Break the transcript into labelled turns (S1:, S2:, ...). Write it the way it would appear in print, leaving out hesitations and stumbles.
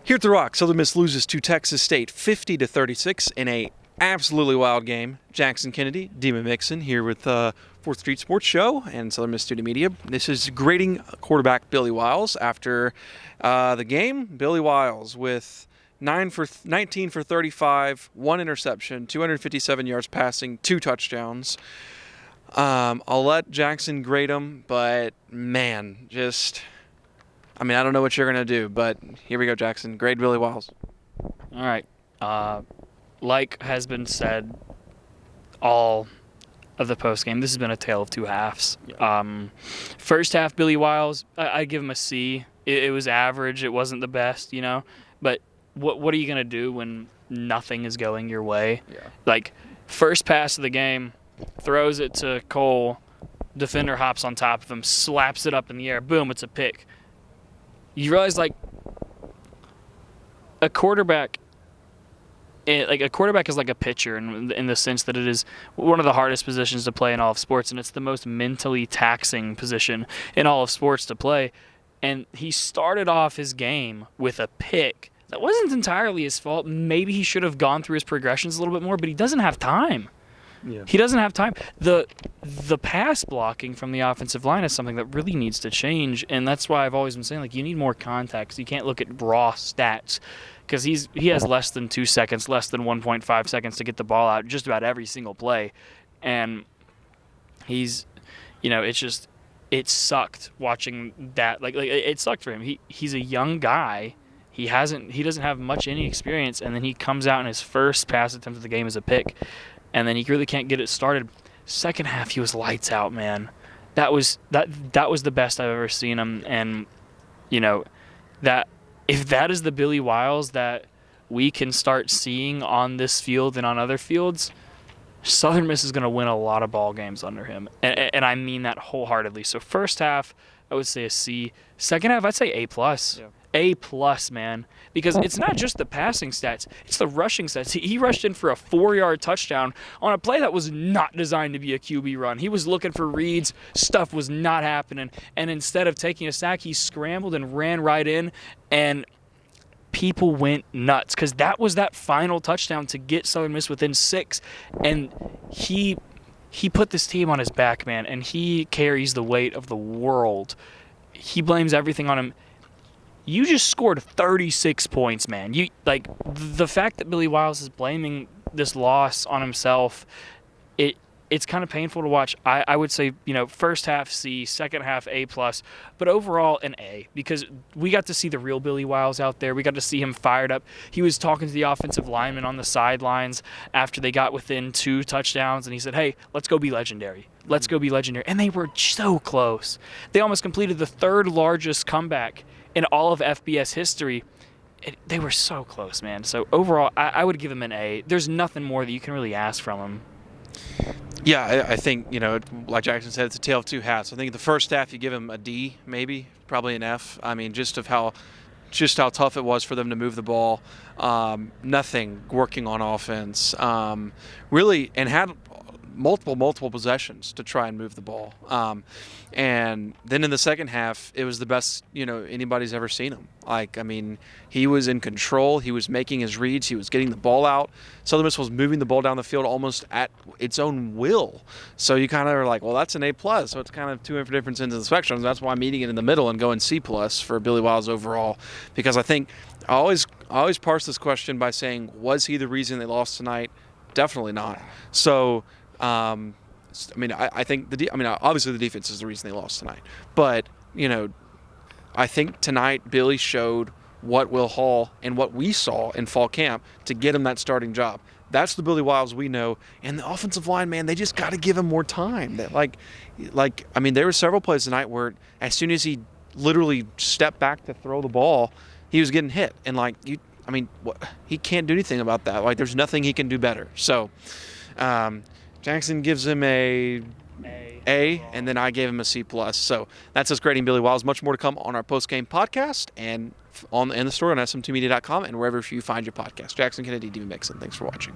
S1: Here at The Rock, Southern Miss loses to Texas State 50-36 in a absolutely wild game. Jackson Kennedy, Dima Mixon here with 4th Street Sports Show and Southern Miss Student Media. This is grading quarterback Billy Wiles after the game. Billy Wiles with 19 for 35, 1 interception, 257 yards passing, 2 touchdowns. I'll let Jackson grade him, but man, I don't know what you're going to do, but here we go, Jackson. Grade Billy Wiles.
S2: All right. Like has been said all of the postgame, this has been a tale of two halves.
S1: Yeah.
S2: First half, Billy Wiles, I give him a C. It was average. It wasn't the best, But what are you going to do when nothing is going your way?
S1: Yeah.
S2: Like, first pass of the game, throws it to Cole, defender hops on top of him, slaps it up in the air, boom, it's a pick. You realize, a quarterback is like a pitcher in the sense that it is one of the hardest positions to play in all of sports, and it's the most mentally taxing position in all of sports to play. And he started off his game with a pick. That wasn't entirely his fault. Maybe he should have gone through his progressions a little bit more, but he doesn't have time.
S1: Yeah.
S2: He doesn't have time. The pass blocking from the offensive line is something that really needs to change, and that's why I've always been saying, you need more context. You can't look at raw stats because he has less than 2 seconds, less than 1.5 seconds to get the ball out just about every single play, and he's, it sucked watching that. It sucked for him. He's a young guy. He doesn't have any experience, and then he comes out in his first pass attempt of the game as a pick. And then he really can't get it started. Second half, he was lights out, man. That was the best I've ever seen him. And, that if that is the Billy Wiles that we can start seeing on this field and on other fields, Southern Miss is going to win a lot of ball games under him. And I mean that wholeheartedly. So first half, I would say a C. Second half, I'd say A+. Yeah. A+, man. Because it's not just the passing stats, it's the rushing stats. He rushed in for a 4-yard touchdown on a play that was not designed to be a QB run. He was looking for reads. Stuff was not happening. And instead of taking a sack, he scrambled and ran right in, and people went nuts because that was that final touchdown to get Southern Miss within 6. And he put this team on his back, man, and he carries the weight of the world. He blames everything on him. You just scored 36 points, man. The fact that Billy Wiles is blaming this loss on himself, it's kind of painful to watch. I would say, first half C, second half A+, but overall an A, because we got to see the real Billy Wiles out there. We got to see him fired up. He was talking to the offensive lineman on the sidelines after they got within 2 touchdowns, and he said, hey, let's go be legendary. Let's go be legendary. And they were so close. They almost completed the 3rd largest comeback in all of FBS history. They were so close, man. So overall, I would give him an A. There's nothing more that you can really ask from him.
S1: Yeah, I think, like Jackson said, it's a tale of two halves. I think the first half you give him a D, maybe, probably an F. Just how tough it was for them to move the ball. Nothing working on offense. Really, and had multiple possessions to try and move the ball. And then in the second half, it was the best, anybody's ever seen him. He was in control. He was making his reads. He was getting the ball out. Southern Miss was moving the ball down the field almost at its own will. So you kind of are like, well, that's an A+. So it's kind of two different ends of the spectrum. That's why I'm meeting it in the middle and going C+ for Billy Wiles overall. Because I think I always parse this question by saying, was he the reason they lost tonight? Definitely not. So I think obviously the defense is the reason they lost tonight. But, I think tonight Billy showed what Will Hall and what we saw in fall camp to get him that starting job. That's the Billy Wiles we know. And the offensive line, man, they just got to give him more time. There were several plays tonight where as soon as he literally stepped back to throw the ball, he was getting hit. And he can't do anything about that. There's nothing he can do better. So, Jackson gives him a, and then I gave him a C+. So that's us grading Billy Wiles. Much more to come on our post-game podcast and in the store on sm2media.com and wherever you find your podcast. Jackson Kennedy, Dima Mixon. Thanks for watching.